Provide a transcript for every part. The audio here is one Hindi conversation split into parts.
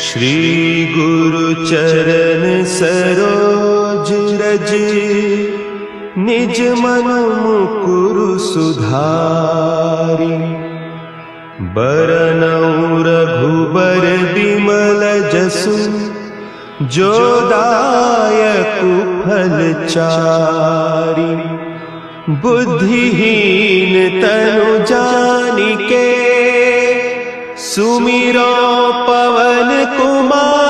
श्री गुरु चरण सरोज रज, निज मन मुकुरु सुधारि। बरनउँ रघुबर बिमल जसु, जो दायकु फल चारि। बुद्धिहीन तनु जानिके, सुमिरो पवन कुमार।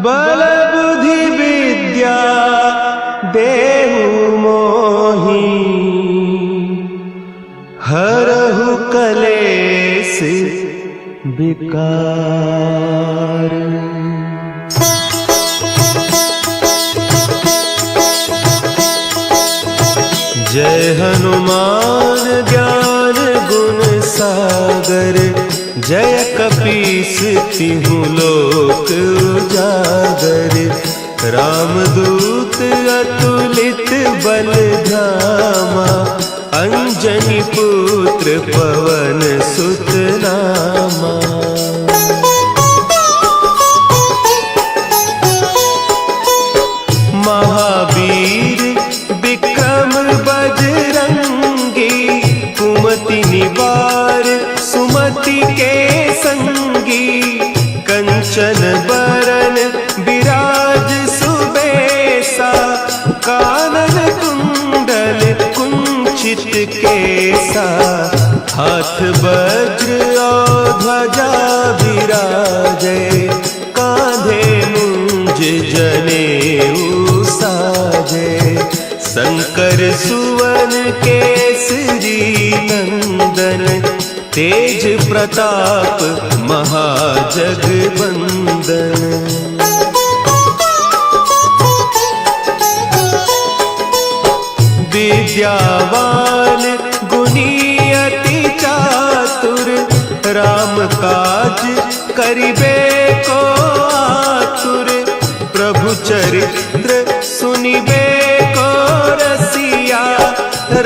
बल बुद्धि विद्या देहु मोहि, हरहु कलेस विकार। जय हनुमान ज्ञान गुण सागर, जय कपीस तिहु लोक उजागर। रामदूत अतुलित बल धामा, अंजनी पुत्र पवन सुत नामा। महावीर विक्रम बजरंगी, कुमति निवार सुमति के संगी। कंचन बरन विराज सुबेसा, कानन कुंडल कुंचित केसा। हाथ वज्र और ध्वजा विराजे, कांधे मुंज जनेऊ साजे। शंकर सुवन केसरी नंदन, तेज प्रताप महाजगवंदन। विद्यावान गुणी अति चातुर, राम काज करिबे को आतुर। प्रभु चरित्र सुनिबे को रसिया,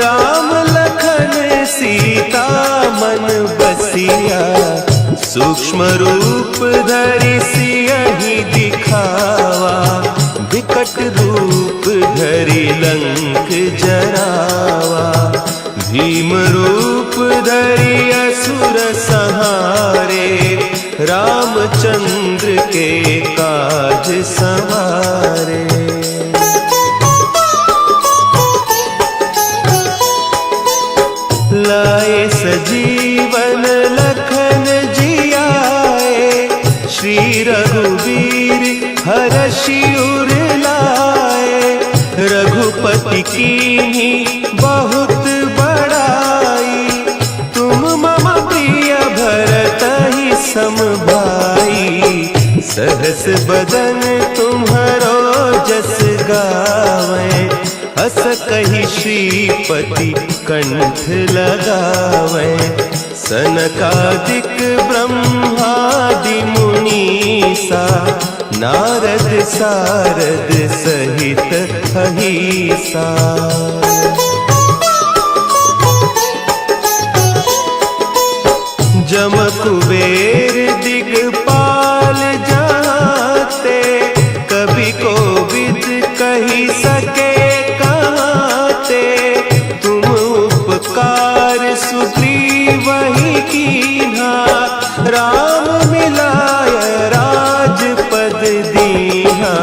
राम लखन सीता मन बसिया। सूक्ष्म रूप धरि सियहि दिखावा, विकट रूप धरि लंक जरावा। भीम रूप धरि असुर संहारे, रामचंद्र के काज सवारे। लाए सजीवन लखन जियाए, श्री रघुवीर हरषि उर लाए। रघुपति कीन्ही बहुत बड़ाई, तुम मम प्रिय भरतहि सम भाई। सहस बदन तुम्हरो जस गावें, हस कहि श्रीपति कंठ लगावें। सनकादिक ब्रह्मादि मुनीसा, नारद सारद सहित अहीसा। जम कुबेर दिगपाल जाते, कभी कोविद कही सके कहते। तुम उपकार सुग्रीवहि कीन्हा, राम मिलाय राजपद दीन्हा।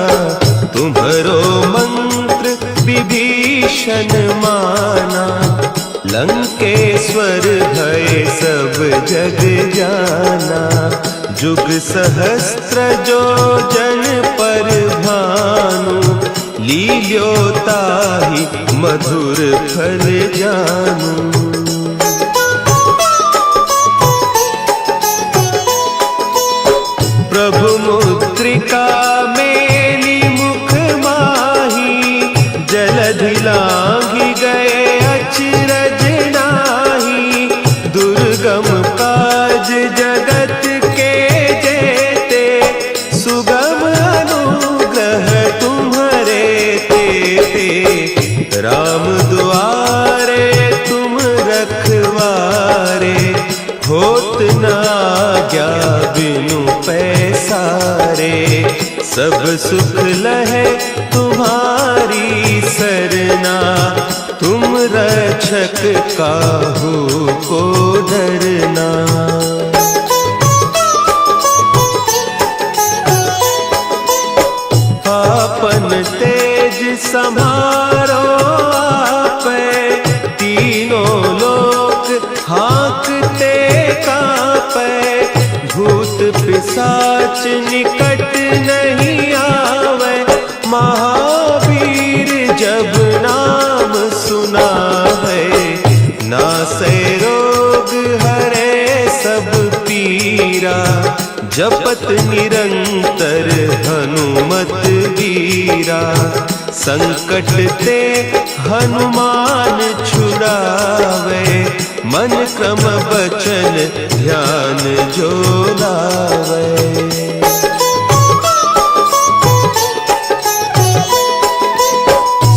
तुम्हरो मंत्र विभीषण माना, लंकेश्वर भय सब जग जाना। जुग सहस्त्र जो जन पर भानु, लील्योताहि मधुर फल जानू। प्रभु मुद्रिका मेली मुख माही, जलधि लांघि गए अचरज नाही। दुर्गम काज जगत के जेते, सुगम अनुग्रह तुम्हरे तेते। राम दुआरे तुम रखवारे, हो होत न आज्ञा बिनु पैसारे। सब सुख लहे तुम्हारी सरना, तुम रक्षक काहू को डरना। आपन तेज सम्हारो आपे, तीनों लोक हाँकते कांपे। भूत पिशाच निकट नहीं आवे, महावीर जब नाम सुनावे। नासै रोग हरे सब पीरा, जपत निरंतर हनुमत वीरा। संकट ते हनुमान छुड़ावे, मन क्रम बचन ध्यान जो लावे।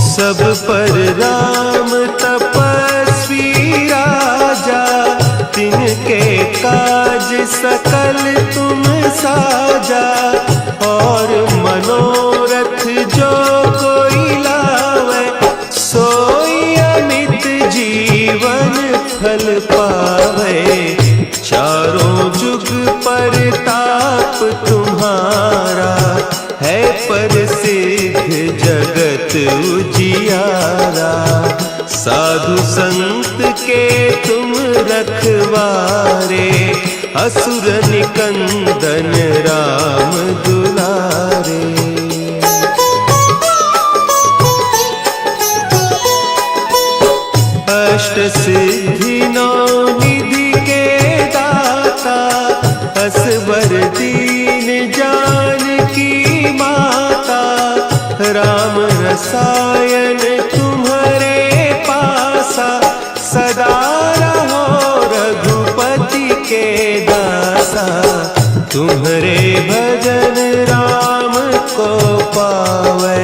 सब पर राम तपस्वी राजा, तिनके काज सकल तुम साजा। और मनोरथ जो कोई लावे, सोई अमित जीवन फल पावे। चारों जुग परताप तुम्हारा, है प्रसिद्ध जगत उजियारा। साधु संत के तुम रखवारे, असुर निकंदन राम दुलारे। अष्ट सिद्धि नौ निधि के दाता, असवर दीन जानकी माता। राम रसायन तुम्हारे पासा, सदा रहो रघुपति के दासा। तुम्हारे भजन राम को पावे,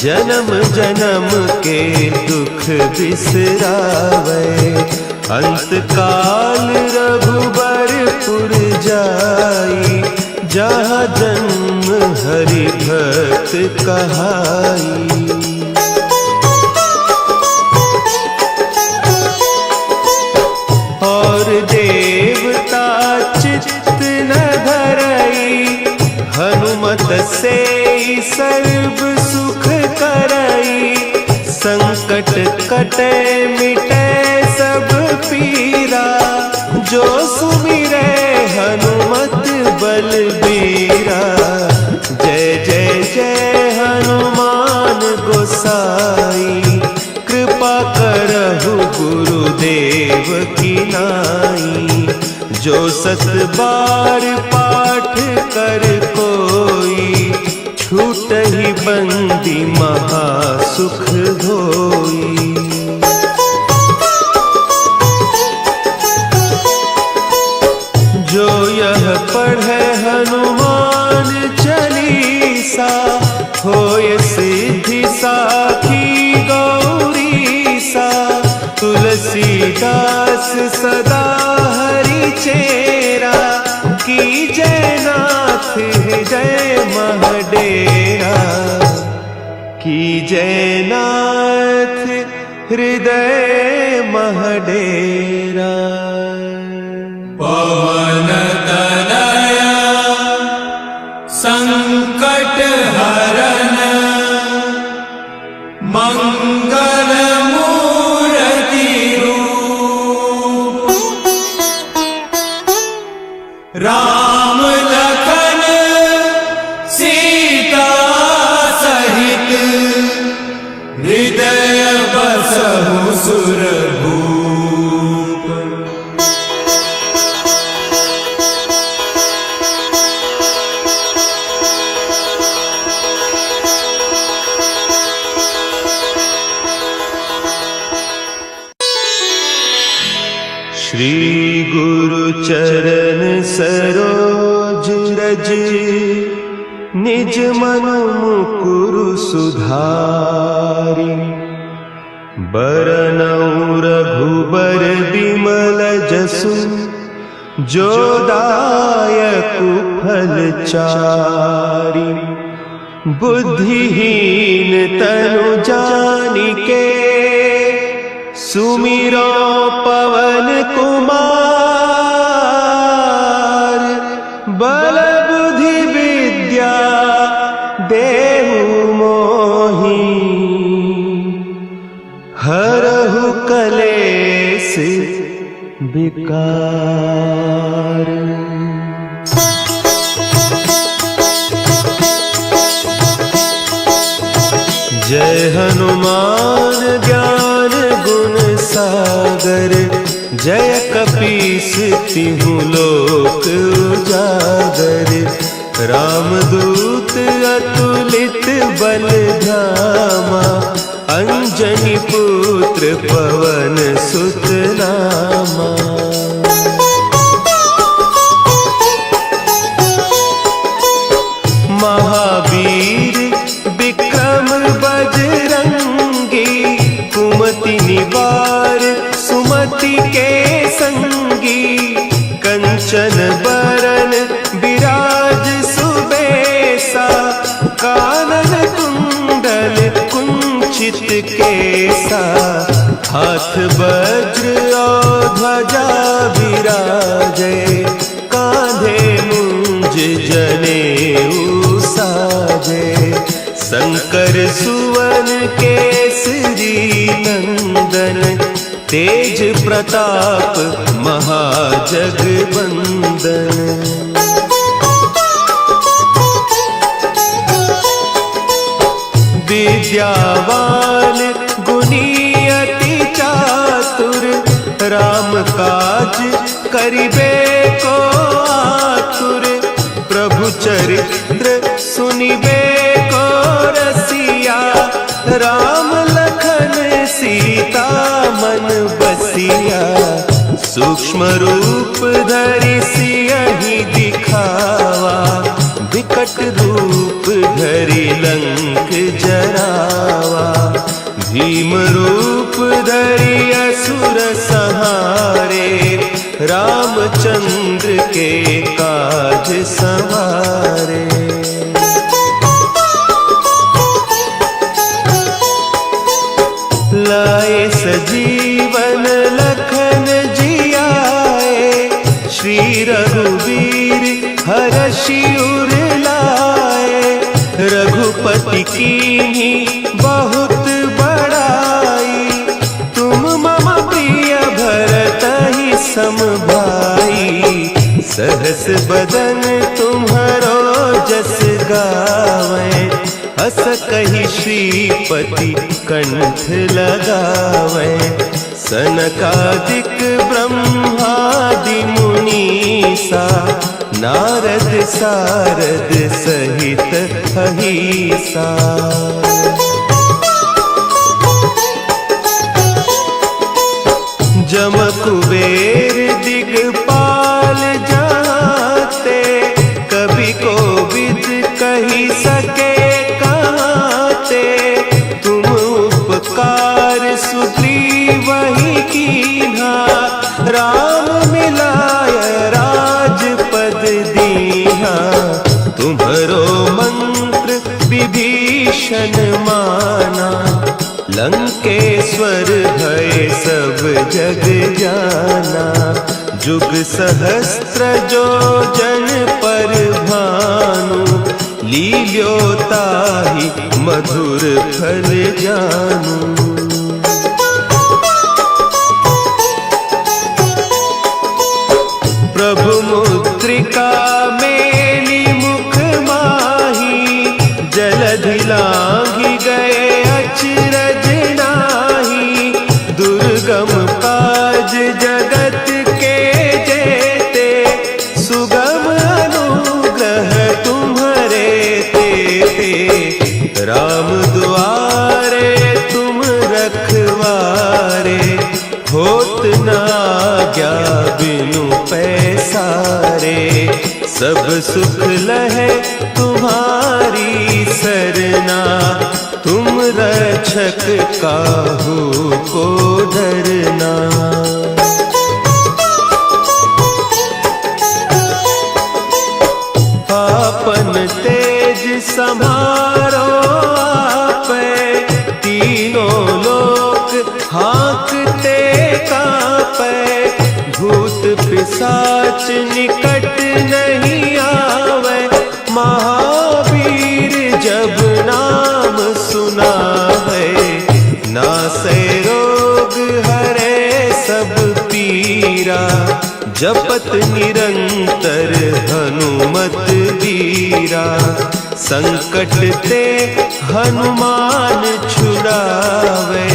जन्म जन्म के दुख बिसरावे। अंत काल रघुबरपुर जाई, जहाँ जन्म हरि भक्त कहाई। और देवता चित्त न धरई, हनुमत से सर्व सुख करई। संकट कटे मिटे सब पीरा, जो सुमिरे हनुमत बलबीरा। जय जय जय हनुमान गोसाई, कृपा करहु गुरुदेव की नाई। जो सत बार पाठ कर कोई, छूटहि बंदी महासुख होई। जो यह पढ़े हनुमान चालीसा, होय सिद्धि साखी गौरीसा। तुलसीदास सदा हरि चेरा, की जयनाथ हृदय महडेरा। की जयनाथ हृदय महडेरा। पवन तनया संकट हरन, मंगल मूर्ति रूप। राम लखन सीता सहित, हृदय बसहु सुरभूप। श्री गुरु चरण सरोज रज, निज मन मुकुरु सुधारि। बरनउँ रघुबर बिमल जसु, जो दायक फलचारी। बुद्धिहीन तनु जानिके सुमिरो पवन कुमार। बल बुद्धि विद्या देहु मोहि हरहु कलेस विकार। जय हनुमान ज्ञान गुण सागर। जय कपीस तिहु लोक उजागर। रामदूत अतुलित बल धामा। अंजनी पुत्र पवन सुत नामा। महावीर विक्रम बजरंगी। कुमति निवार सुमति के संगी। कंचन बरन विराज सुबेसा। कानन कुंडल कुंचित केसा। हाथ वज्र और ध्वजा विराजे। कांधे मुंज जनेऊ साजे। शंकर सुवन केसरी नंदन। तेज प्रताप महाजगवंदन। विद्यावान गुणी अति चातुर। राम काज करिबे को आतुर। प्रभु चरित्र सुनिबे को रसिया। राम लखन सीता मन बसिया। सूक्ष्म रूप धरि सियहि दिखावा। विकट रूप धरि लंक जरावा। भीम रूप धरि असुर संहारे। रामचंद्र के काज संवारे। लाए सजीवन लखन जियाए। श्री रघुवीर हरषि उर लाए। रघुपति कीन्ही बहुत बड़ाई। तुम मम प्रिय भरतहि सम भाई। सहस बदन तुम्हरो जस गावें। हस कहि श्रीपति कंठ लगावें। सनकादिक ब्रह्मादि मुनीसा। नारद सारद सहित अहीसा। जम कुबेर दिगपाल जाते। कवि कोविद कही सके कहते। तुम उपकार सुग्रीव ही कीन्हा। राम मिलाय राजपद दीन्हा। तुम्हरो मंत्र विभीषण माना। लंकेश्वर भय सब जग जाना। जुग सहस्त्र जो जन पर भानु। लील्योताहि मधुर फल जानू। प्रभु मुद्रिका मेली मुख माही। जलधि लांघि गए अचरज नाही। दुर्गम काज जगत के जेते। सुगम अनुग्रह तुम्हरे तेते। राम दुआरे तुम रखवारे। होत न आज्ञा बिनु पैसारे। सब सुख लहे तुम्हारी सरना। तुम रक्षक काहू को डरना। भूत पिशाच निकट नहीं आवे, महावीर जब नाम सुनावे। नासै रोग हरे सब पीरा, जपत निरंतर हनुमत बीरा। संकट ते हनुमान छुड़ावे,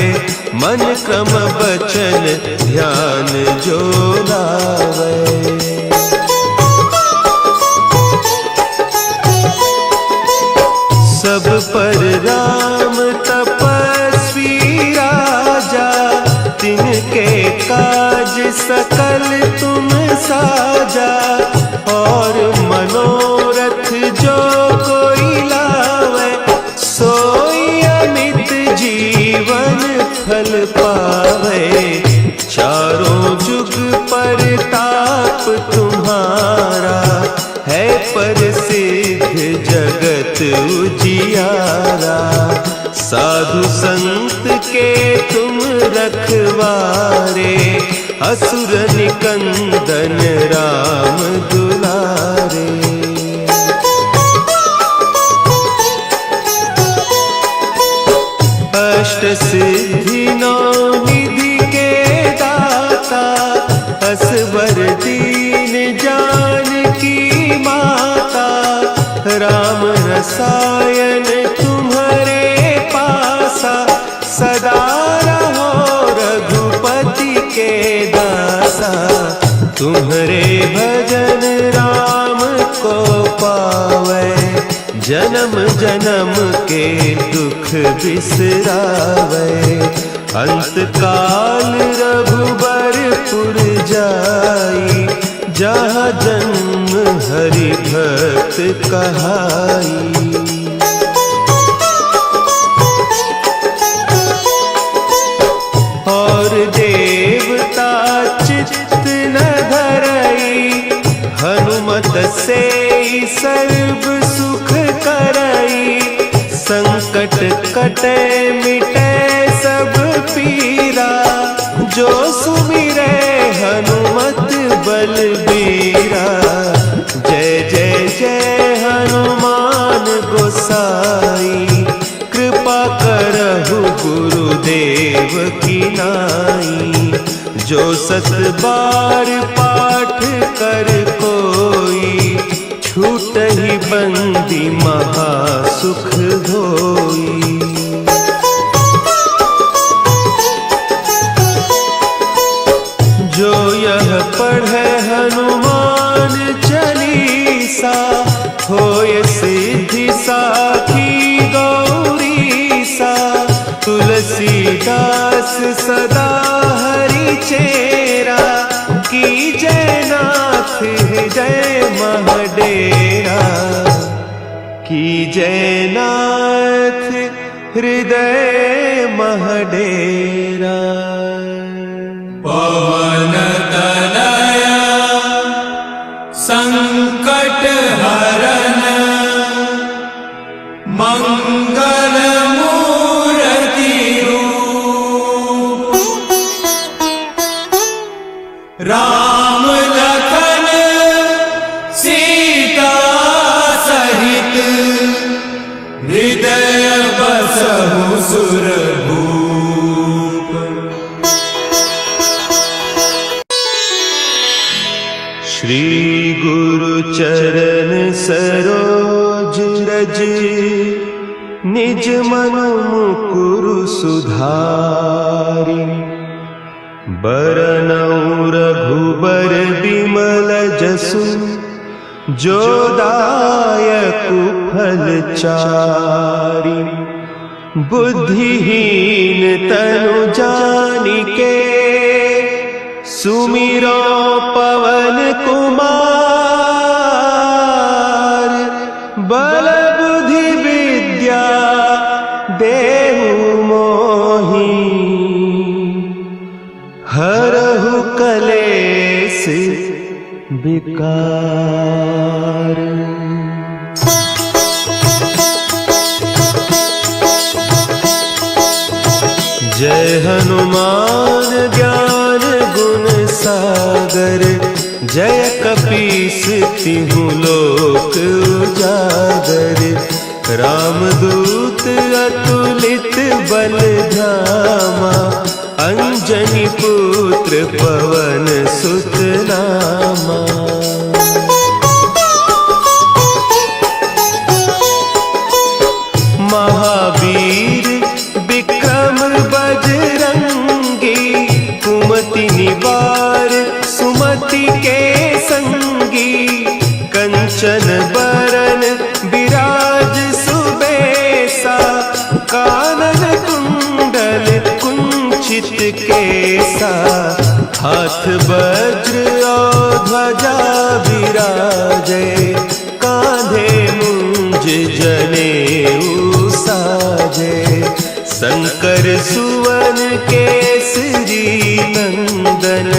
मन क्रम बचन ध्यान जो लावे। सब पर राम तपस्वी राजा, तिनके काज सकल तुम साजा। और मनोरथ जो कोई लावे, सोई अमित जीवन फल पावे। चारों जुग परताप तुम्हारा, है प्रसिद्ध जगत उजियारा। साधु संत के तुम रखवारे, असुर निकंदन राम दुलारे। अष्ट सिद्धि नौ निधि के दाता, असवर दीन जानकी माता। राम रसायन तुम्हारे पासा, सदा रहो रघुपति के दासा। तुम्हारे भजन राम को पावे, जन्म जन्म के दुख बिसरावे। अंत काल रघुबरपुर जाई, जहाँ जन्म हरि भक्त कहाई। और देवता चित्त न धरई, हनुमत से सर्व सुख करई। संकट कटे मिटे सब पीरा, जो सुमिरे हनुमत बलबीरा। जय जय जय हनुमान गोसाई, कृपा करहु गुरुदेव की नाई। जो सत बार पाठ कर कोई, छूट ही बंदी महासुख होई। जो यह पढ़े हनुमान चालीसा, होय सिद्धि साखी गौरीसा। तुलसीदास सदा हरि चेरा, की जय नाथ हृदय महडेरा। की जय नाथ हृदय महडेरा। पवन तनया संकट हरन, मंगल मूर्ति रूप। राम लखन सीता सहित, हृदय बसहु सुरभूप। श्री गुरु चरण सरोज रज, निज मन मुकुरु सुधारि। बरनउँ रघुबर बिमल जसु, जो दायकु फल चारि। बुद्धिहीन तनु जानिके, सुमिरो पवन कुमार। बल बुद्धि विद्या देहु मोहि, हरहु कलेस विकार। जय हनुमान ज्ञान गुण सागर, जय कपीस तिहु लोक उजागर। रामदूत अतुलित बल धामा, अंजनी पुत्र पवन सुत नामा। महावीर विक्रम बजरंगी, कुमति निवार सुमति के संगी। कंचन बरन विराज सुबेसा, कानन कुंडल कुंचित केसा। हाथ वज्र और ध्वजा विराजे, कांधे मुंज जनेऊ साजे। शंकर सुवन केसरी नंदन,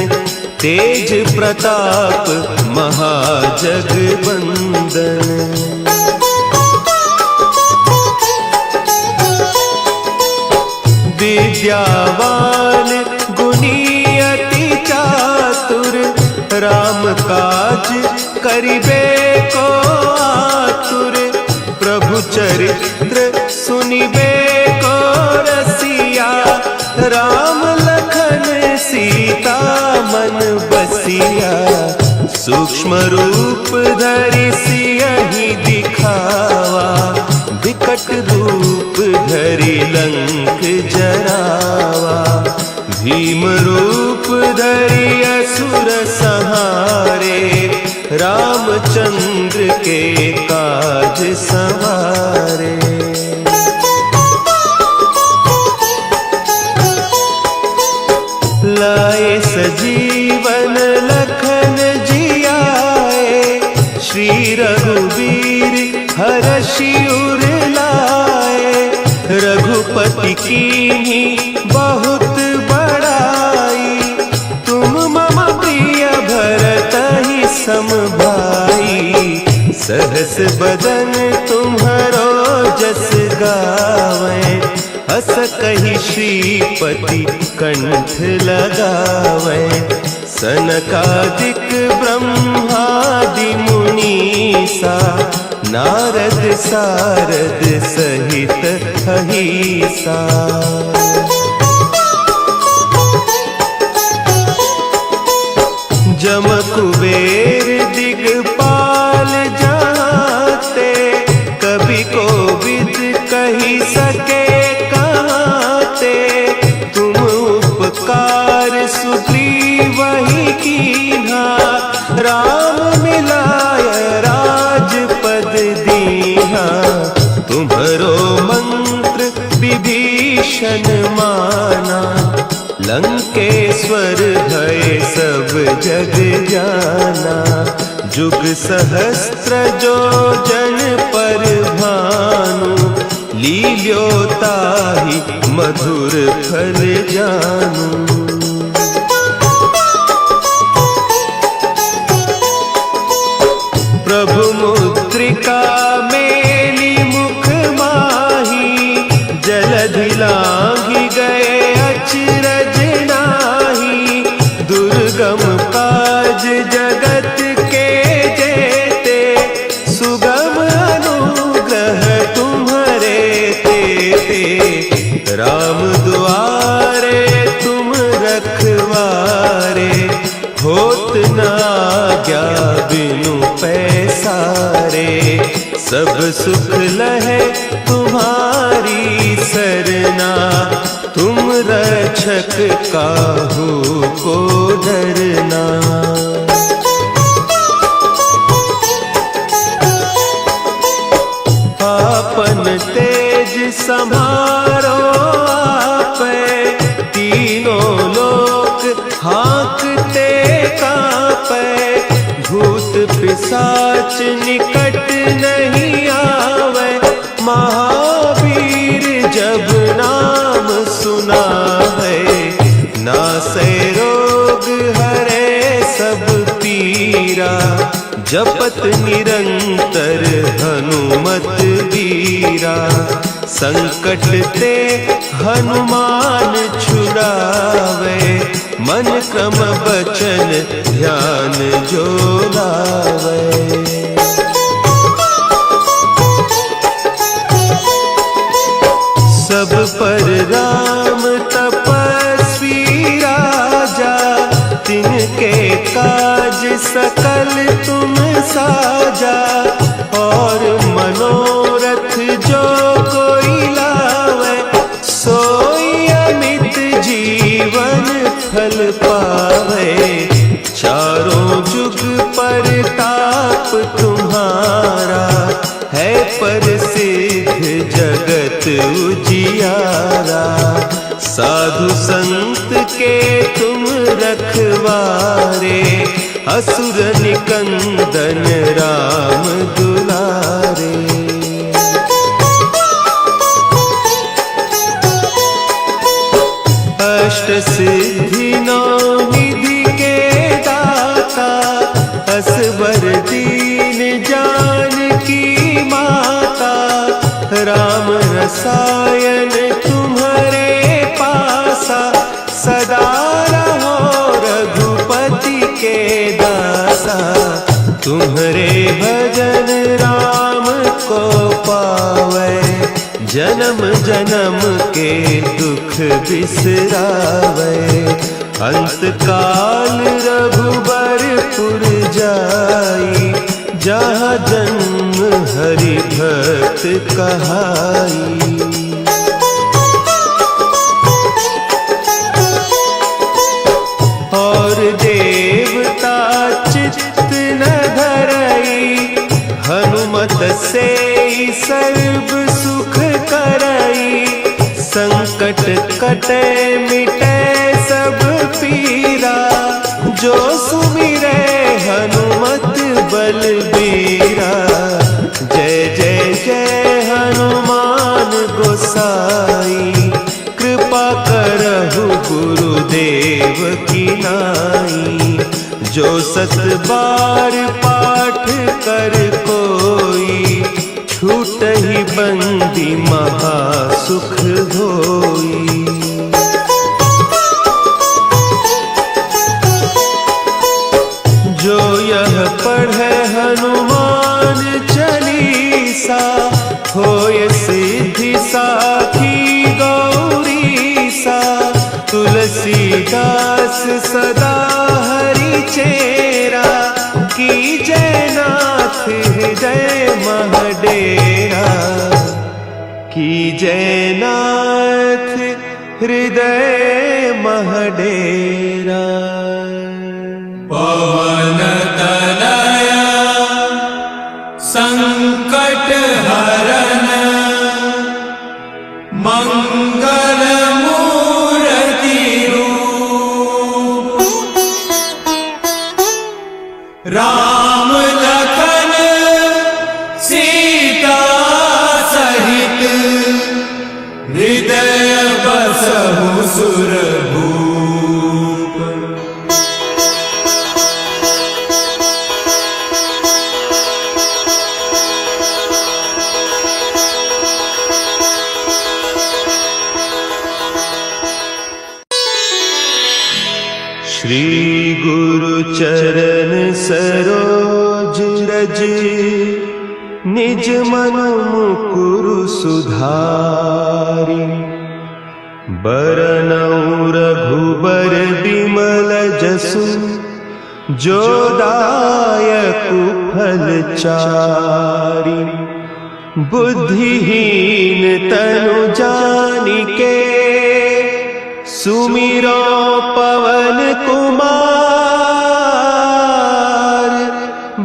तेज प्रताप महाजगबंदन। विद्यावान गुणी अति चातुर, राम काज करिबे को आतुर। प्रभु चरित्र सुनिबे को रसिया, राम लखन सीता मन बसिया। सूक्ष्म रूप धरि सियहि दिखावा, विकट रूप धरि लंक जरावा। भीम रूप धरि असुर संहारे, रामचंद्र के काज संवारे। लाए सजीवन लखन जियाए, श्री रघुवीर हरषि उर लाए। रघुपति कीन्ही बहुत बड़ाई, तुम मम प्रिय भरतहि सम भाई। सहस बदन तुम्हरो जस गावें, हस कहि श्रीपति कंठ लगावें। सनकादिक ब्रह्मादि मुनीसा, नारद सारद सहित अहीसा। जम कुबेर दिगपाल जाते, कवि कोविद कही सके कहते। तुम उपकार सुग्रीवहि कीन्हा, राम मिलाय राजपद दीन्हा। तुम्हरो मंत्र विभीषण माना, लंकेश्वर भय सब जग जाना। जुग सहस्त्र जो जन पर भानु, लील्योताहि मधुर फल जानू। प्रभु मुद्रिका मेली मुख माही, जलधि लांघि गए अचरज नाही। दुर्गम काज जगत के जेते, सुगम अनुग्रह तुम्हरे तेते। राम दुआरे तुम रखवारे, होत न आज्ञा बिनु पैसारे। सब सुख लहे तुम्हारी सरना, तुम रक्षक काहू को डरना। आपन तेज समारो आपे, तीनों लोक हाँकते कांपे। भूत पिशाच निकट नहीं आवे, महावीर जब नाम सुना है। नासै रोग हरे सब पीरा, जपत निरंतर हनुमत बीरा। संकट ते हनुमान छुड़ावे, मन क्रम बचन ध्यान जो लावे। सब पर राम तपस्वी राजा, तिनके काज सकल तुम साजा। और मनोरथ जो कोई लावे, सोई अमित जीवन फल पावे। चारों जुग परताप तुम्हारा, है प्रसिद्ध जगत उजियारा। साधु संत के तुम रखवारे, असुर निकंदन राम दुलारे। अष्ट सिद्धि नौ निधि के दाता, असवर दीन जानकी माता। राम रसायन तुम्हारे पासा, सदा रहो रघुपति के दासा। तुम्हारे भजन राम को पावे, जन्म जन्म के दुख बिसरावे। अंत काल रघुबरपुर जाई, जहाँ जन्म हरि भक्त कहाई। और देवता चित्त न धरई, हनुमत से सर्व सुख करई। संकट कटे मिटे सब पीरा, जो सुमिरे हनुमत बलबीरा। जय जय जय हनुमान गोसाई, कृपा करहु गुरुदेव की नाई। जो सत बार पाठ कर कोई, छूटहि बंदी महासुख होई। जो यह पढ़े हनुमान चालीसा, होय सिद्धि साखी गौरीसा। तुलसीदास सदा हरि चेरा, की जयनाथ हृदय महडेरा। की जयनाथ हृदय महडेरा। पवन तनया संकट हरन, मंगल मूर्ति रूप। राम लखन सीता सहित, हृदय बसहु सुरभूप। श्री गुरु चरण सरोज रज, निज मन मुकुरु सुधारि। बरनउँ रघुबर बिमल जसु, जो दायकु फल चारि। बुद्धिहीन तनु जानिके, सुमिरो पवन कुमार।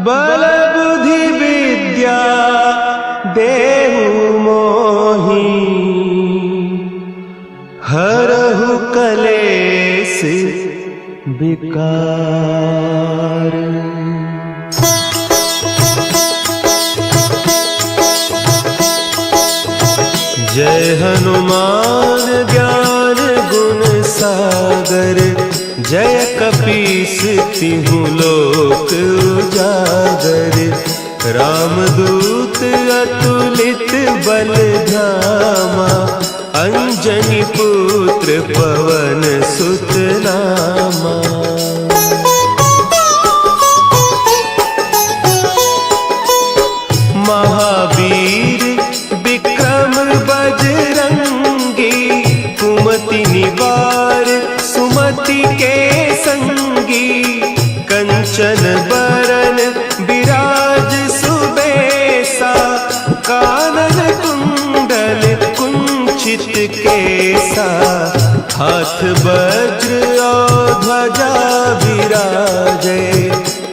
बल बुद्धि विद्या देहु मोहि, हरहु कलेस विकार। जय हनुमान ज्ञान गुण सागर, जय कपीस तिहु लोक उजागर। रामदूत अतुलित बल धामा, अंजनी पुत्र पवन सुत नामा। महावीर विक्रम बजरंगी, कुमति निवार सुमति के संगी। कंचन बरन विराज सुबेसा, कानन कुंडल कुंचित केसा। हाथ वज्र और ध्वजा विराजे,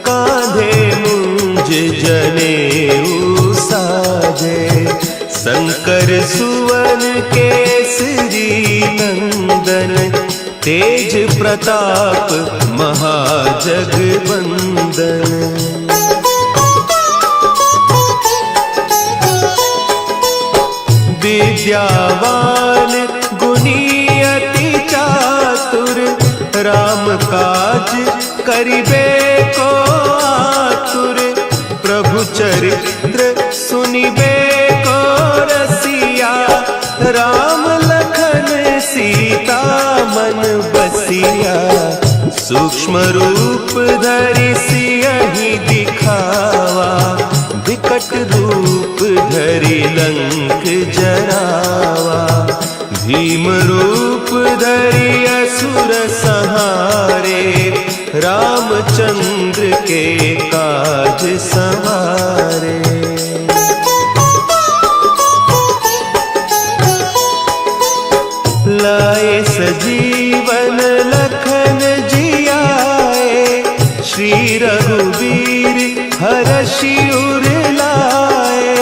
कांधे मुंज जनेऊ साजे। शंकर सुवन केसरी नंदन, तेज प्रताप महाजगबंदन। विद्यावान गुणी अति चातुर, राम काज करिबे को आतुर। प्रभु चरित्र सुनिबे को रसिया, राम लखन सीता मन बसिया। सूक्ष्म रूप धरि सियहि दिखावा, विकट रूप धरि लंक जरावा। भीम रूप धरि असुर संहारे, रामचंद्र के काज संवारे। लाए सजीवन लखन जियाए, श्री रघुवीर हरषि उर लाए।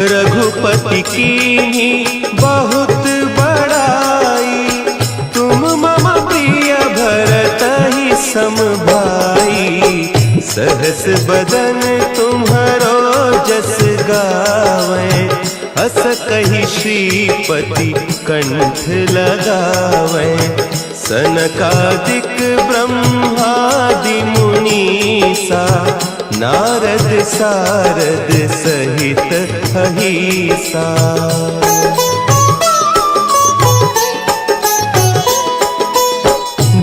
रघुपति कीन्ही बहुत बड़ाई, तुम मम प्रिय भरतहि सम भाई। सहस बदन तुम्हरो जस गावें, अस कहि श्रीपति कंठ लगावें। सनकादिक ब्रह्मादि मुनीसा, नारद सारद सहित अहीसा।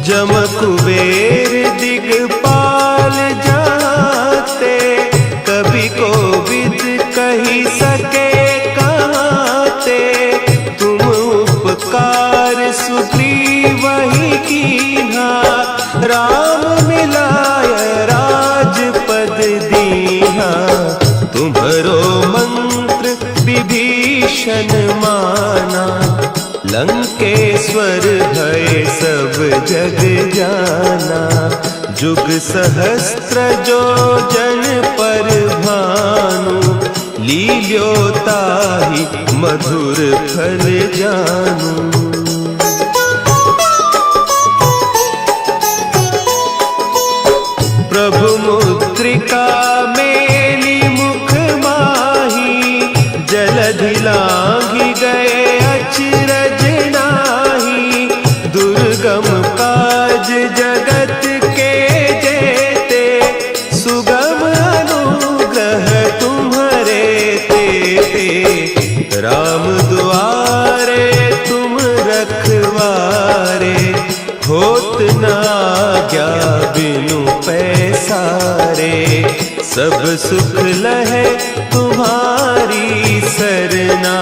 जम कुबेर दिगपाल जाते, कवि कोविद कही सके कहते। तुम उपकार सुग्रीवहि कीन्हा, राम मिलाय राजपद दीन्हा। तुम्हरो मंत्र विभीषण माना, लंकेश्वर भय सब जग जाना। जुग सहस्त्र जो जन पर भानु, लील्यो ताहि मधुर फल जानू। प्रभु मुद्रिका मेली मुख माही, जलधि लांघि गए अचरज नाही। दुर्गम काज जगत के जेते, सुगम अनुग्रह तुम्हरे तेते। राम दुआरे तुम रखवारे, होत न आज्ञा बिनु पैसारे। सब सुख लहे तुम्हारी सरना,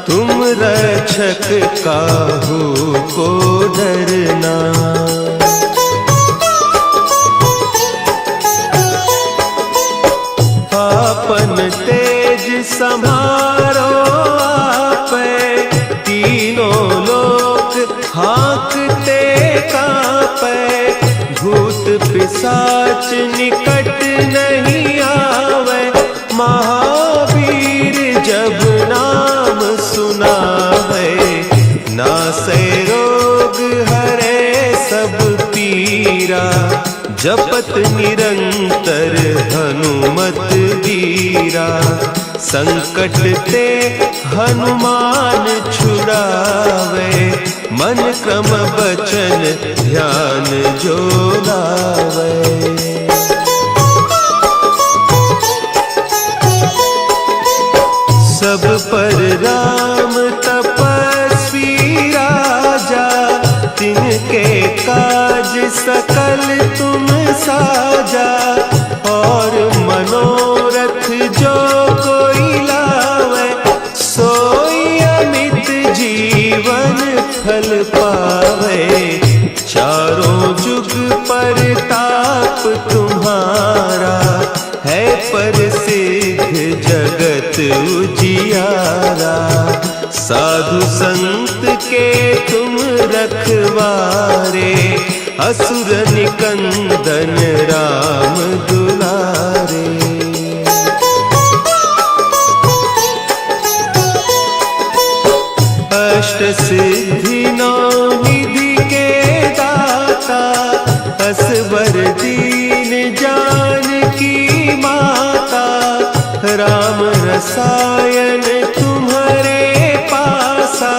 तुम रक्षक काहू को डरना। आपन तेज समारो आपे, तीनों लोक हाँकते कांपे। भूत पिशाच निकट नहीं आवे, महावीर जब नाम सुनावे। नासै रोग हरे सब पीरा, जपत निरंतर हनुमत वीरा। संकट ते हनुमान छुड़ावे, मन क्रम बचन ध्यान जो लावे। सब पर राम तपस्वी राजा, तिनके काज सकल तुम साजा। और मनोरथ जो कोई लावे, सोई अमित जीवन फल पावे। चारों जुग पर ताप तुम्हारा, है प्रसिद्ध जगत उजियारा। साधु संत के तुम रखवारे, असुर निकंदन राम दुलारे। अष्ट सिद्धि नौ निधि के दाता, असवर दीन जानकी माता। राम रसायन तुम्हारे पासा,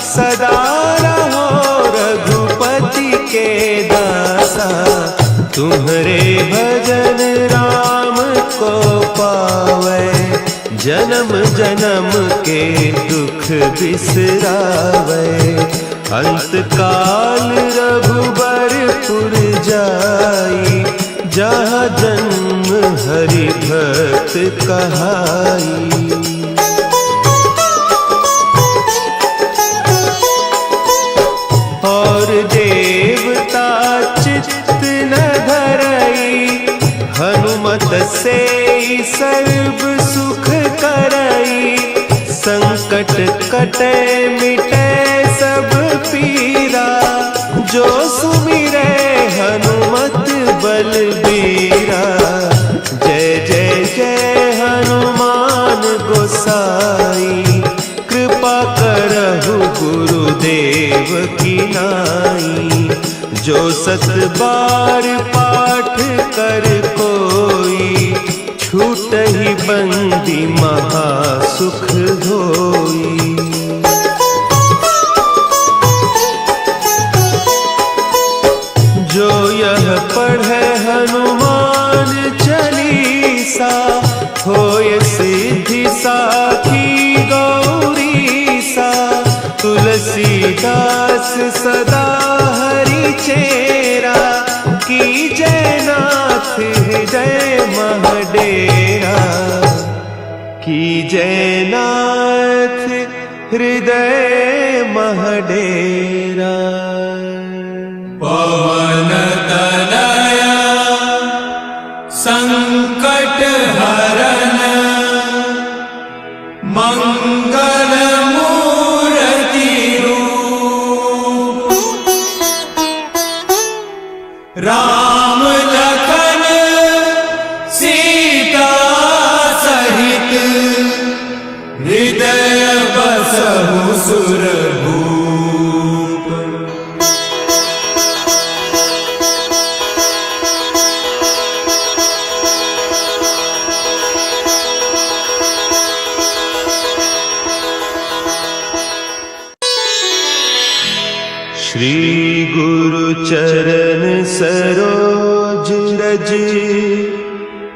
सदा रहो रघुपति के दासा। तुम्हारे भजन राम को पावे, जन्म जन्म के दुख बिसरावे। अंत काल रघुबरपुर जाई, जहाँ जन्म हरि भक्त कहाई। और देवता चित्त न धरई, हनुमत से सर्व सुख करई। संकट कटे मिटे सब पीरा, जो सुमिरे हनुमत बलबीरा। जय जय जय हनुमान गोसाई, कृपा करहु गुरुदेव की नाई। जो सत बार पाठ कर कोई, छूटहि बंदी महासुख होई। जो यह पढ़े हनुमान चालीसा, होय सिद्धि साखी गौरीसा। तुलसीदास सदा हरि चेरा, की जयनाथ हृदय महडेरा। की जयनाथ हृदय महडेरा। पवन तनया संकट हरन, मंगल मूर्ति रूप। राम लखन सीता सहित, हृदय बसहु सुरभूप। श्री गुरु चरण सरोज रज,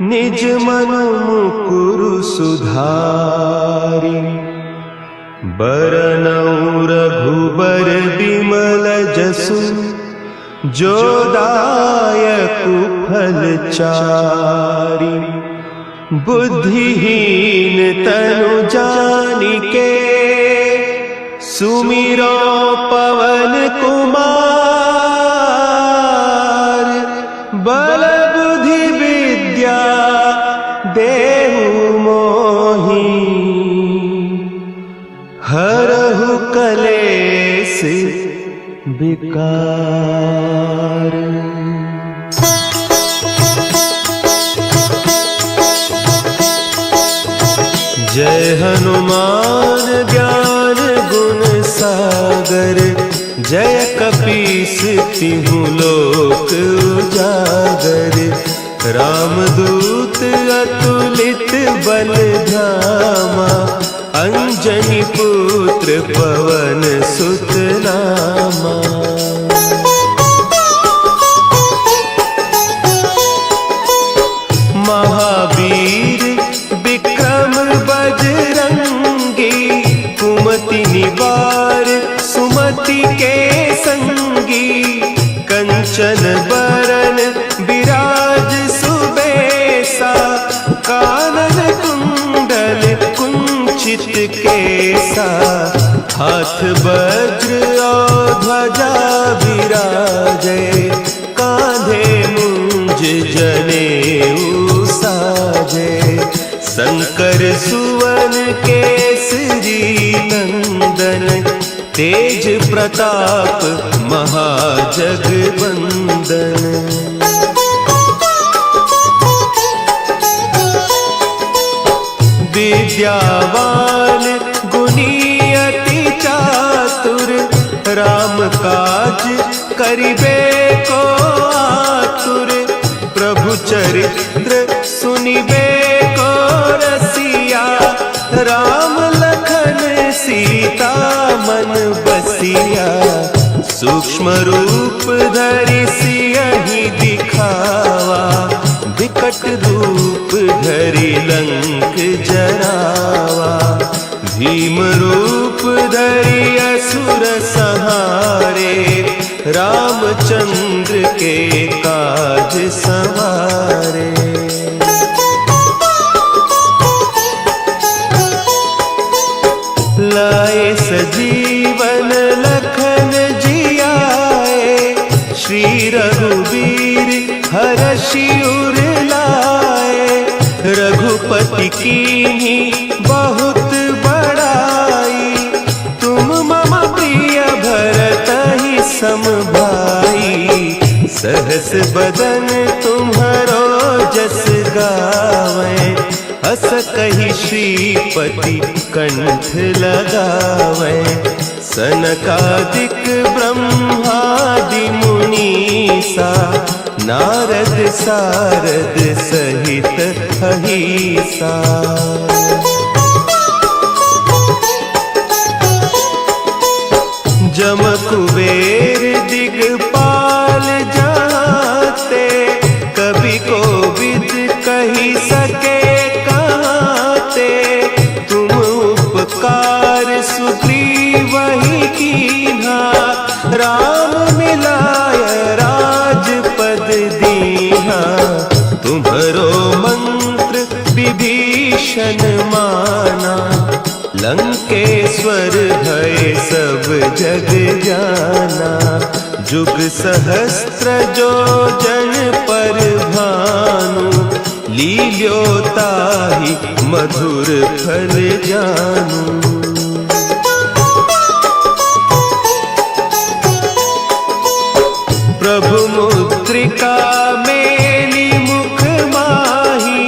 निज मन मुकुरु सुधारि। बरनउँ रघुबर बिमल जसु, जो दायकु फल चारि। बुद्धिहीन तनु जानिके, सुमिरो पवन कुमार। बल बुद्धि विद्या देहु मोहि, हरहु कलेस विकार। जय हनुमान ज्ञान गुण सागर, जय कपीस तिहु लोक उजागर। रामदूत अतुलित बल धामा, अंजनी पुत्र पवन सुत नामा। महावीर विक्रम बजरंगी, परिवार सुमति के संगी, कंचन बरन विराज सुबेसा, कानन कुंडल कुंचित केसा, हाथ वज्र और ध्वजा विराजे, कांधे मुंज जनेऊ साजे, शंकर सुवन केसरी नंदन, तेज प्रताप महाजगवंदन। विद्यावान गुणी अति चातुर, राम काज करिबे को आतुर, प्रभु चरित्र सुनिबे को रसिया, राम लखन सीता मन बसिया, सूक्ष्म रूप धरि सियहि दिखावा, विकट रूप धरि लंक जरावा, भीम रूप धरि असुर संहारे, रामचंद्र के काज संवारे। लाए सजीवन लखन जियाए, श्री रघुवीर हरषि उर लाए, रघुपति कीन्ही बहुत बड़ाई, तुम मम प्रिय भरतहि सम भाई, सहस बदन तुम्हरो जस गावें, हस कहि श्रीपति कंठ लगावें, सनकादिक ब्रह्मादि मुनीसा, नारद सारद सहित अहीसा। जम कुबेर दिगपाल जाते, कवि कोविद कही सके कहते, तुम उपकार सुग्रीवहि कीन्हा, राम मिलाय राजपद दीन्हा, तुम्हरो मंत्र विभीषण माना, लंकेश्वर भय सब जग जाना, जुग सहस्त्र जो जन पर भानु, लील्योताहि मधुर फल जानू। प्रभु मुद्रिका मेली मुख माही,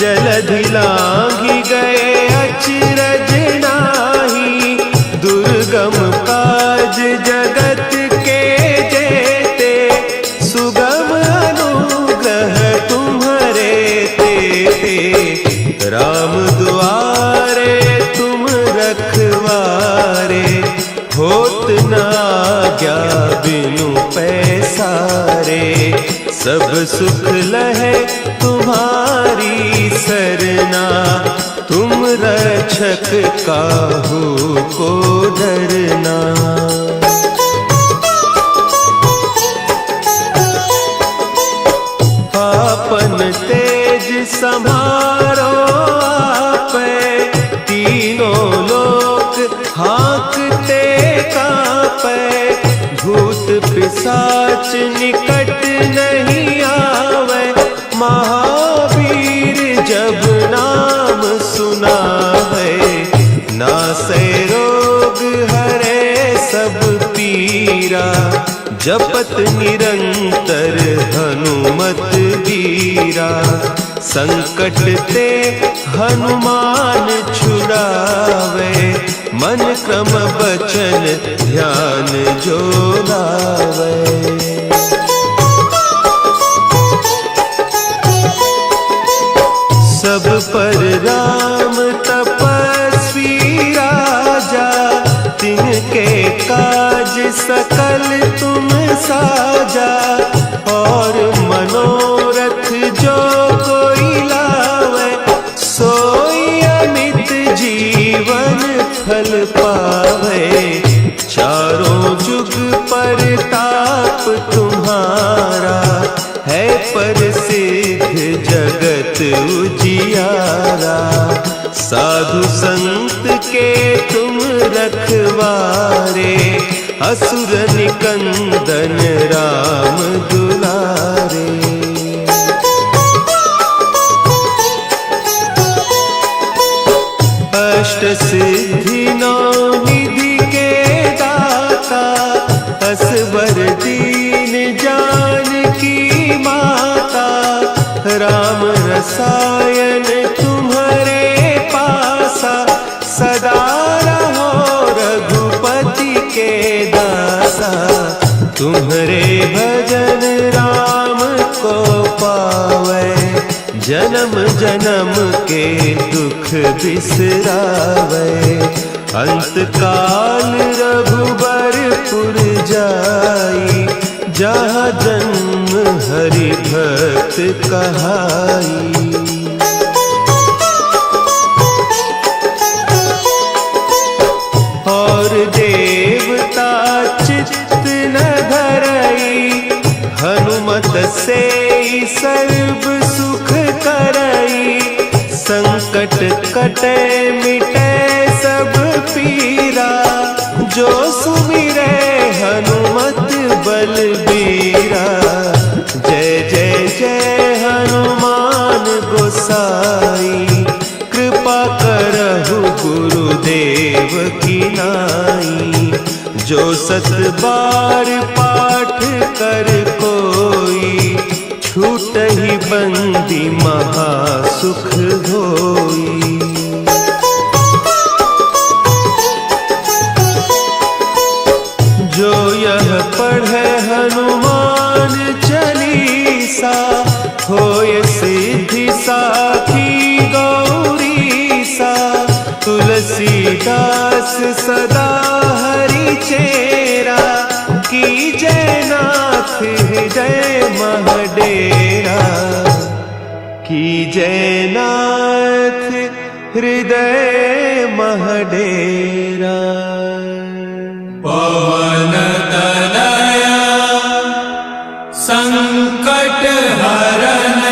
जलधि लांघि गए अचरज नाही, दुर्गम काज जगत के जेते, सुगम अनुग्रह तुम्हरे तेते, राम दुआरे तुम रखवारे, होत न आज्ञा बिनु पैसारे, सब सुख लहे तुम्हारी सरना, तुम रक्षक काहू को डरना। आपन तेज समारो आपे, तीनों लोक हाँकते कांपे, भूत पिशाच निकट नहीं आवे, महावीर जब नाम सुनावे, नासै रोग हरे सब पीरा, जपत निरंतर हनुमत बीरा, संकट ते हनुमान छुड़ावे, मन क्रम बचन ध्यान जो लावे। सब पर राम तपस्वी राजा, तिनके काज सकल तुम साजा, और मनोरथ जो कोई लावे, सोई अमित जीवन फल पावे। जगत उजियारा। साधु संत के तुम रखवारे, असुर निकंदन राम दुलारे। अष्ट सिद्धि नौ निधि के दाता, असबर दीन जानकी माता। राम रसायन तुम्हारे पासा, सदा रहो रघुपति के दासा। तुम्हारे भजन राम को पावे, जन्म जन्म के दुख बिसरावे। अंत काल रघुबरपुर जाई, जहाँ जन्म हरि भक्त कहाई। और देवता चित्त न धरई, हनुमत से सर्व सुख करई। संकट कटे मिटे सब पीरा, जो सुमिरे हनुमत बलबीरा। जय जय जय हनुमान गोसाई, कृपा करहु गुरुदेव की नाई। जो सत बार पाठ कर कोई, छूटहि बंदी महासुख होई। जो यह पढ़े हनुमान चालीसा, होय सिद्धि साखी गौरीसा। तुलसीदास सदा हरि चेरा, कीजय नाथ हृदय महडेरा। कीजय नाथ हृदय महडेरा। पवन तनया संकट हरन,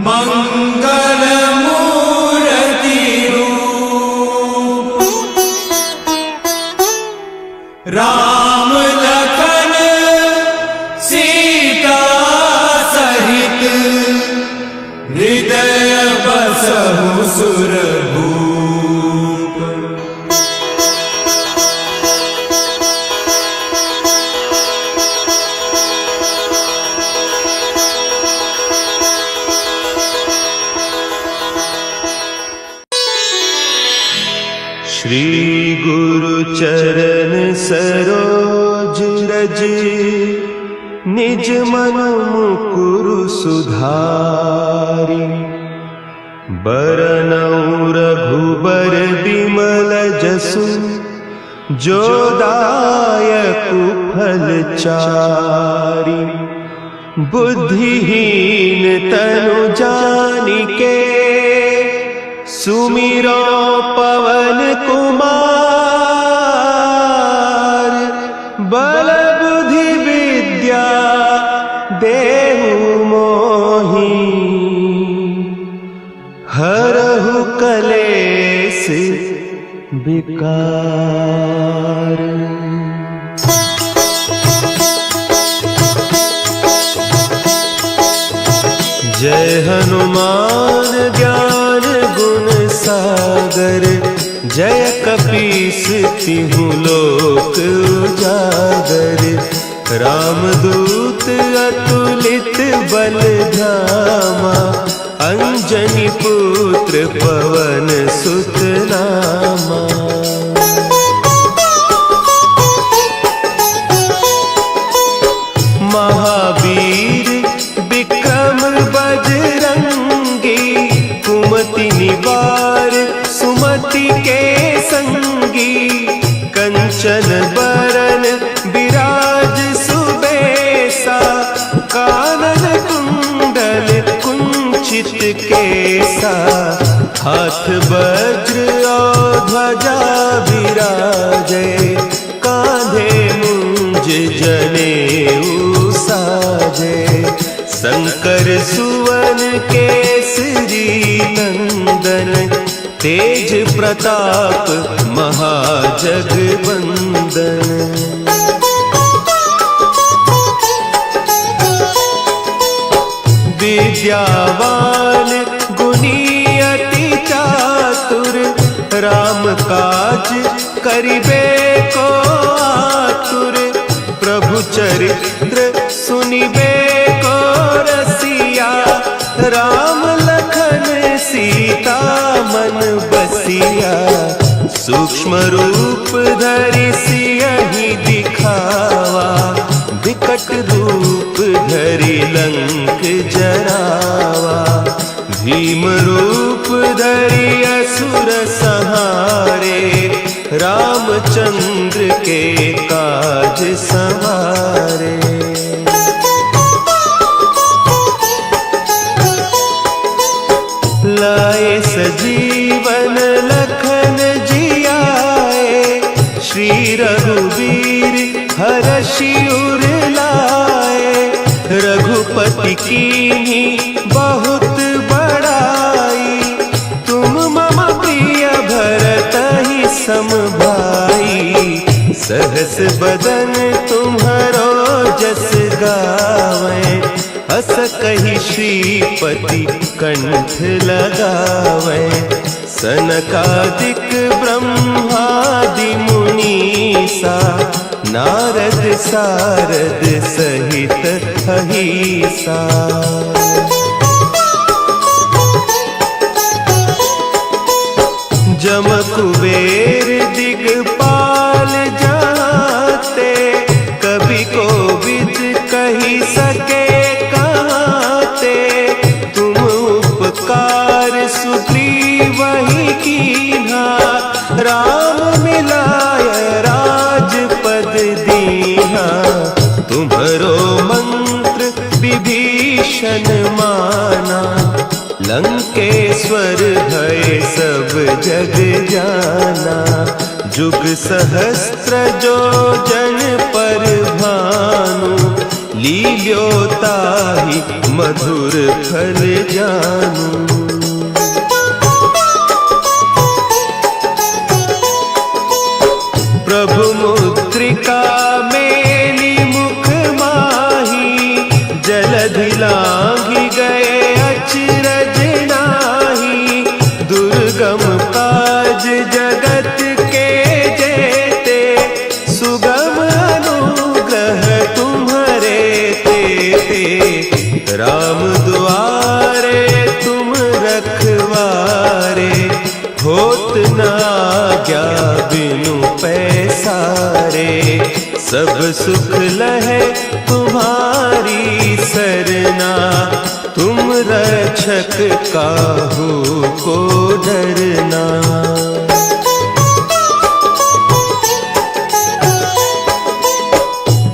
मंगल मूर्ति रूप। राम लखन सीता सहित, हृदय बसहु सुरभूप। श्री गुरु चरण सरोज रज, निज मन मुकुरु सुधारि। बरनउँ रघुबर बिमल जसु, जो दायकु फल चारि। बुद्धिहीन तनु जानिके, सुमिरो पवन कुमार। बल बुद्धि विद्या देहु मोहि, हरहु कलेस विकार। जय हनुमान ज्ञान गुण सागर, जय कपीस तिहु लोक उजागर। रामदूत अतुलित बल धामा, अंजनी पुत्र पवन सुत नामा। महावीर विक्रम बजरंगी, कुमति निवार सुमति के संगी। कंचन बरन विराज सुबेसा, कानन कुंडल कुंचित केसा। हाथ वज्र और ध्वजा विराजे, कांधे मुंज जनेऊ साजे। शंकर सुवन केसरी नंदन, तेज प्रताप महाजगवंदन। विद्यावान गुणी अति चातुर, राम काज करिबे को आतुर। प्रभु चरित्र सुनिबे को रसिया, राम लखन सीता मन बसिया। सूक्ष्म रूप धरि सियहि दिखावा, विकट रूप धरि लंक जरावा। भीम रूप धरि असुर संहारे, रामचंद्र के काज संवारे। लाए सजीवन लखन जियाए, श्री रघुवीर हरषि उर लाए। रघुपति कीन्ही बहुत बड़ाई, तुम मम प्रिय भरतहि सम भाई। सहस बदन तुम्हरो जस गावें, हस कहि श्रीपति कंठ लगावें। सनकादिक ब्रह्मादि मुनीसा, नारद सारद सहित अहीसा। जम कुबेर दिगपाल जाते, कवि कोविद कहि सके कहते। तुम उपकार सुग्रीवहि कीन्हा, राम मिलाय राजपद दीन्हा। तुम्हरो मंत्र विभीषण माना, लंकेश्वर भय सब जग जाना। जुग सहस्त्र जो जन पर भानु, लील्यो ताहि मधुर फल जानू। प्रभु मुद्रिका मेली मुख माही, जलधि लांघि गए अचरज नाही। दुर्गम काज जगत के जेते, सुगम अनुग्रह तुम्हरे तेते। राम दुआरे तुम रखवारे, होत न आज्ञा बिनु पैसारे। सब सुख लहे तुम्हारी सरना, तुम रक्षक काहू को डरना।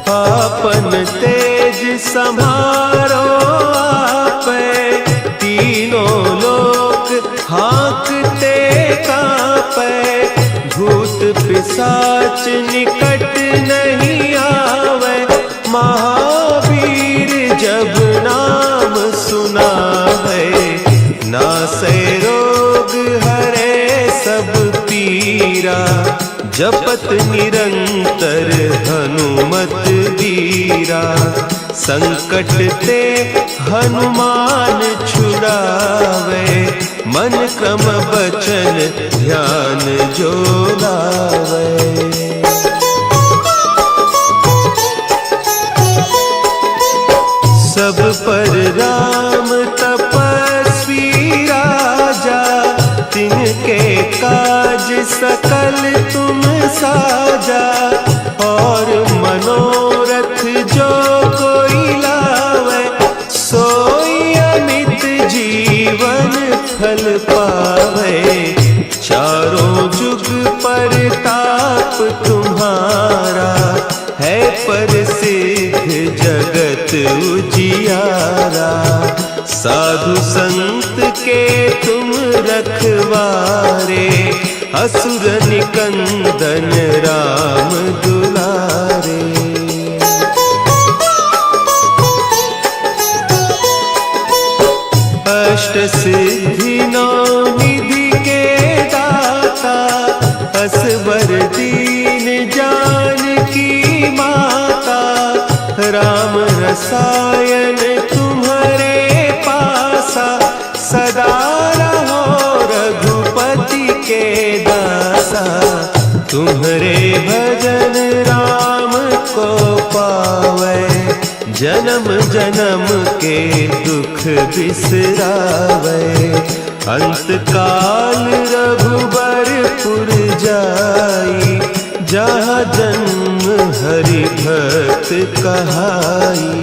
आपन तेज समारो आपे, तीनों लोक हाँकते कांपे। भूत पिशाच निकट नहीं आवे, महावीर जब नाम सुनावे। नासै रोग हरे सब पीरा, जपत निरंतर हनुमत बीरा। संकट ते हनुमान छुड़ावे, मन क्रम बचन ध्यान जो लावे। सब पर राम तपस्वी राजा, तिनके काज सकल तुम साजा। और मनोरथ जो कोई लावे, सोई अमित जीवन फल पावे। चारों जुग परताप तुम्हारा, है प्रसिद्ध जगत उजियारा। साधु संत के तुम रखवारे, असुर निकंदन राम दुलारे। अष्ट सिद्धि नौ निधि के दाता, असबर दीन जानकी माता, राम रसायन तुम्हारे पासा, सदा रहो रघुपति के दासा। तुम्हारे भजन राम को पावै, जन्म जन्म के दुख बिसरावै। अंत काल रघुबरपुर जाई, जहाँ जन्म हरि भक्त कहाई।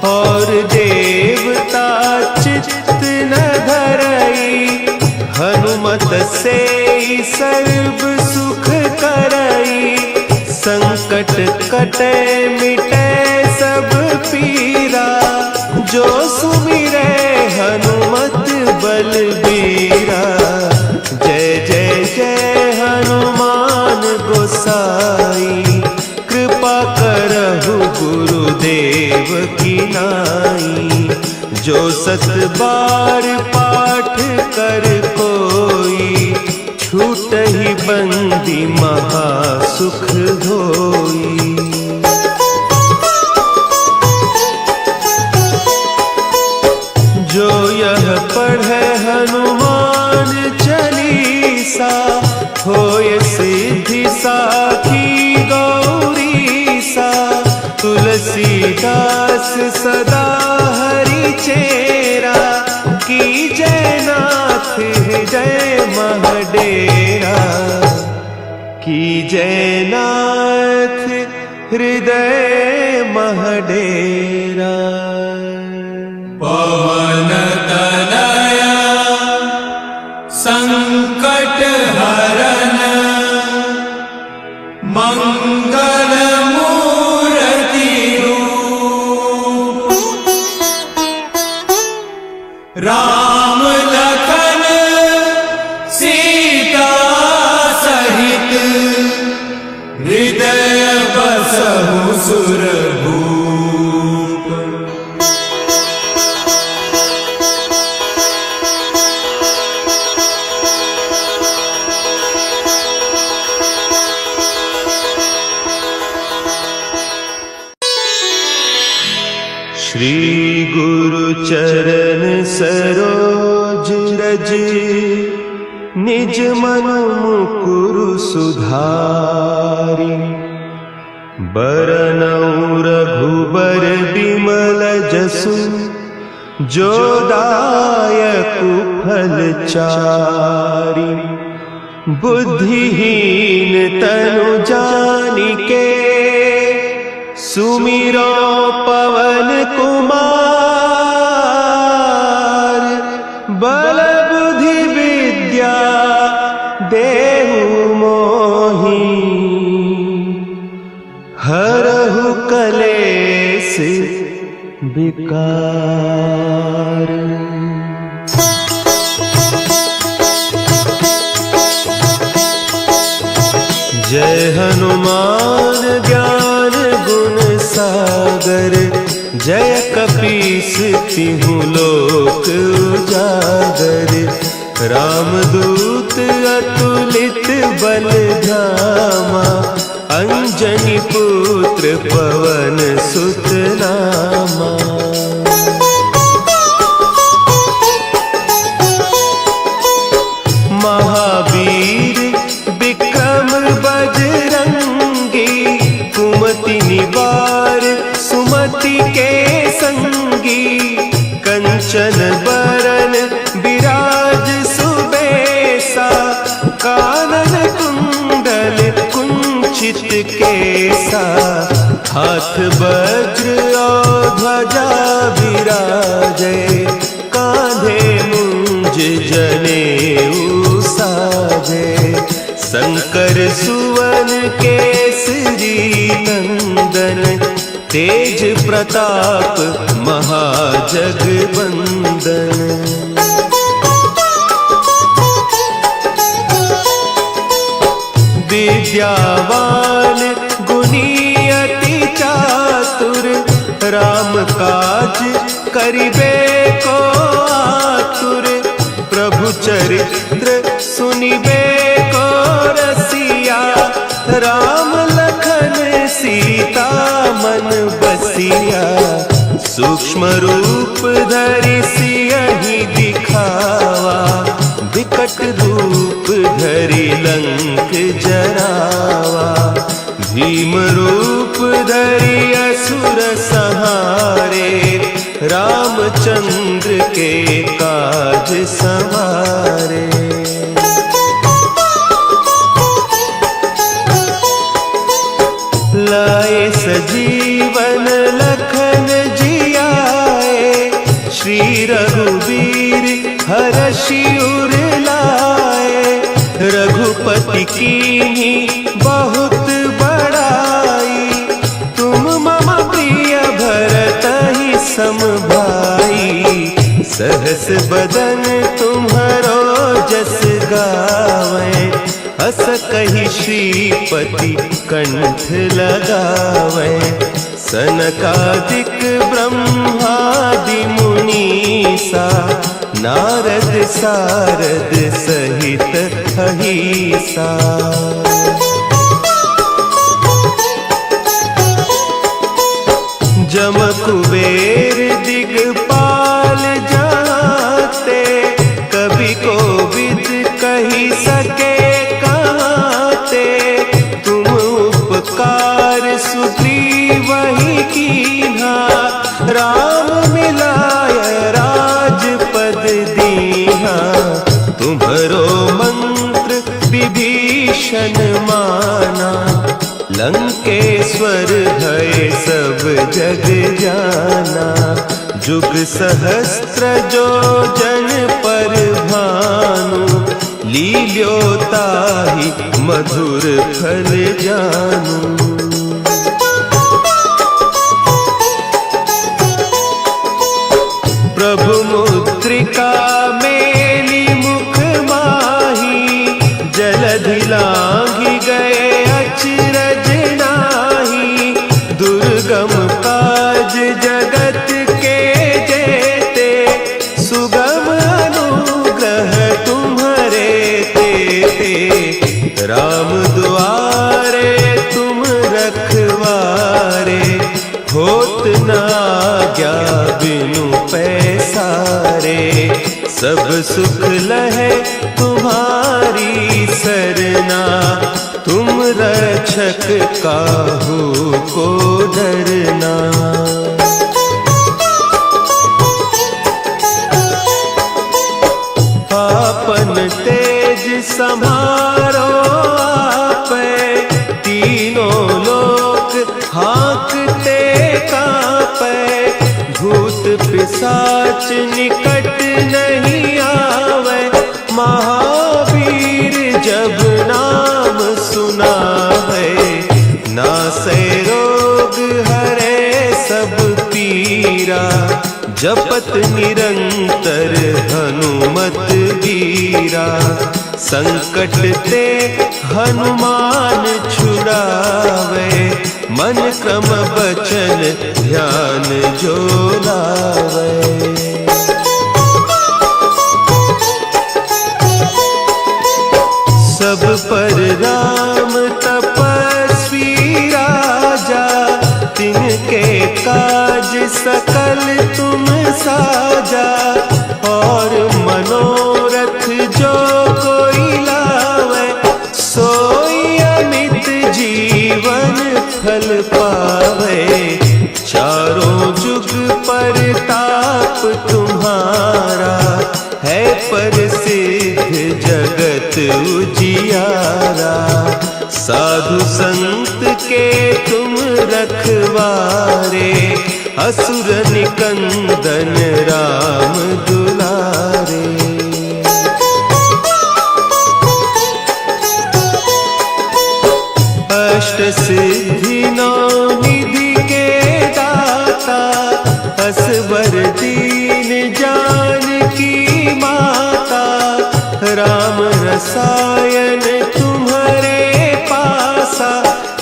और देवता चित्त न धरई, हनुमत से सर्व सुख करई। संकट कटे मिटे सब पीरा, जो सुमिरै हनुमत बलबीरा। जय जय जय हनुमान गोसाई, कृपा करहु गुरुदेव की नाई। जो सत बार पाठ कर कोई, छूटहि बंदी महासुख होई। जो यह पढ़े हनुमान चालीसा, होय सिद्धि साखी गौरीसा। तुलसीदास सदा हरि चेरा, की जय नाथ हृदय महडेरा। की जय नाथ हृदय महडेरा। पवन तनया संकट हरन, मंगल मूर्ति रूप। राम लखन सीता सहित, हृदय बसहु सुरभूप। श्री गुरु चरण सरोज रज, निज मनु मुकुरु सुधारि। बरनउँ रघुबर बिमल जसु, जो दायकु फल चारि। बुद्धिहीन तनु जानिके, सुमिरो पवन कुमार। बल बुद्धि विद्या देहु मोहि, हरहु कलेस विकार। जय हनुमान ज्ञान गुण सागर, जय कपीस तिहु लोक उजागर। रामदूत अतुलित बल धामा, अंजनी पुत्र पवन सुत नामा। महावीर विक्रम बजरंगी, कुमति निवार सुमति के संगी। कंचन बरन विराज सुबेसा, कानन कुंडल कुंचित केसा। हाथ वज्र और ध्वजा विराजे, कांधे मुंज जनेऊ साजे। शंकर सुवन केसरी नंदन, तेज प्रताप महाजगवंदन। विद्यावान गुणी अति चातुर, राम काज करिबे को आतुर, प्रभु चरित्र सुनिबे को रसिया। राम लखन सीता मन बसिया, सूक्ष्म रूप धरि सियहि दिखावा। विकट रूप धरि लंक जरावा, भीम रूप धरि असुर संहारे। रामचंद्र के काज संवारे। लाए सजीवन लखन जियाए, श्री रघुवीर हरषि उर लाए। रघुपति कीन्ही बहुत बड़ाई, तुम मम प्रिय भरतहि सम भाई। सहस बदन तुम्हरो जस गावै, अस कहि श्रीपति कंठ लगावै। सनकादिक ब्रह्मादि मुनीसा, नारद सारद सहित अहिसा। जम कुबेर दिगपाल जाते, कवि कोविद कहि सके कहते। तुम उपकार सुग्रीवहि कीन्हा, राम मिलाय राजपद दीन्हा। तुम्हरो मंत्र विभीषण माना, लंकेश्वर भय सब जग जाना। जुग सहस्त्र जो जन पर भानु, लील्यो ताहि मधुर फल जानू। प्रभु मुद्रिका मेली मुख माही, जलधि लांघि गए अचरज नाही। दुर्गम काज जगत के जेते, सुगम अनुग्रह तुम्हरे तेते। राम दुआरे तुम रखवारे, होत न आज्ञा बिनु पैसारे। सब सुख लहे तुम्हारी सरना, तुम रक्षक काहू को डरना। आपन तेज समारो आपै, तीनों लोक हाँकते कांपै। भूत पिशाच निकट नहीं आवे, महावीर जब नाम सुनावे। नासै रोग हरे सब पीरा, जपत निरंतर हनुमत बीरा। संकट ते हनुमान छुड़ावे, मन क्रम बचन ध्यान जो लावे। सब पर राम तपस्वी राजा, तिनके काज सकल तुम साजा। और मनोरथ जो कोई लावे, सोई अमित जीवन फल पावे। चारों जुग परताप तुम्हारा, है प्रसिद्ध जगत उजियारा। साधु संत के तुम रखवारे, असुर निकंदन राम दुलारे। अष्ट सिद्धि नौ निधि के दाता, असवर दीन जानकी माता। राम रसायन तुम्हारे पासा,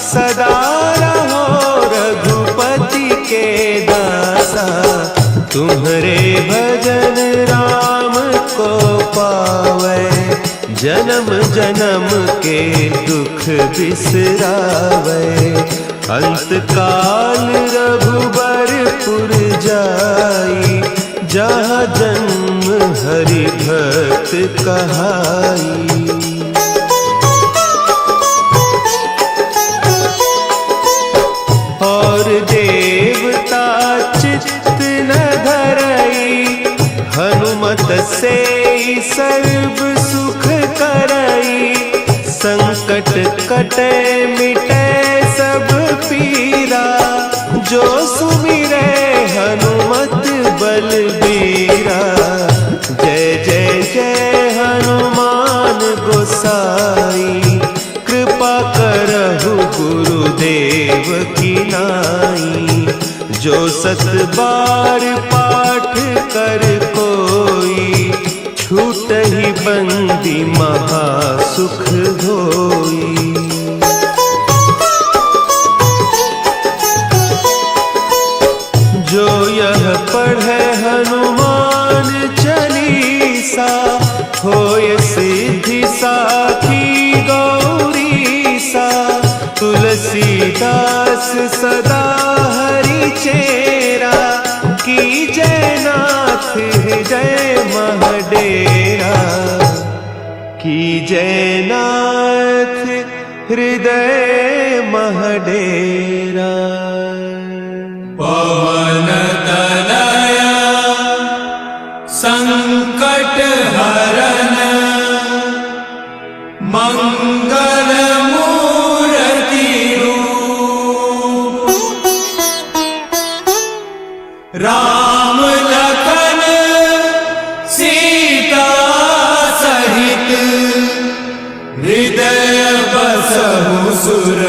सदा रहो रघुपति के दासा। तुम्हारे भजन राम को पावे, जन्म जन्म के दुख बिसरावे। अंत काल रघुबरपुर जाई, जहाँ जन्म हरि भक्त कहाई। और देवता चित्त न धरई, हनुमत से सर्व सुख करई। संकट कटे मिटे सब पीरा, जो सुमिरे हनुमत बलबीरा। जय जय जय हनुमान गोसाई, कृपा करहु गुरुदेव की नाई। जो सत बार पाठ कर कोई, छूटहि बंदी महासुख होई। जो यह पढ़े हनुमान चालीसा, होय सिद्धि साखी गौरीसा। तुलसीदास सदा हरि चेरा, की जय नाथ हृदय महडेरा। की जय नाथ हृदय महडेरा। पवन तनया संकट हरन, मंगल मूर्ति रूप। राम लखन सीता सहित, हृदय बसहु सुर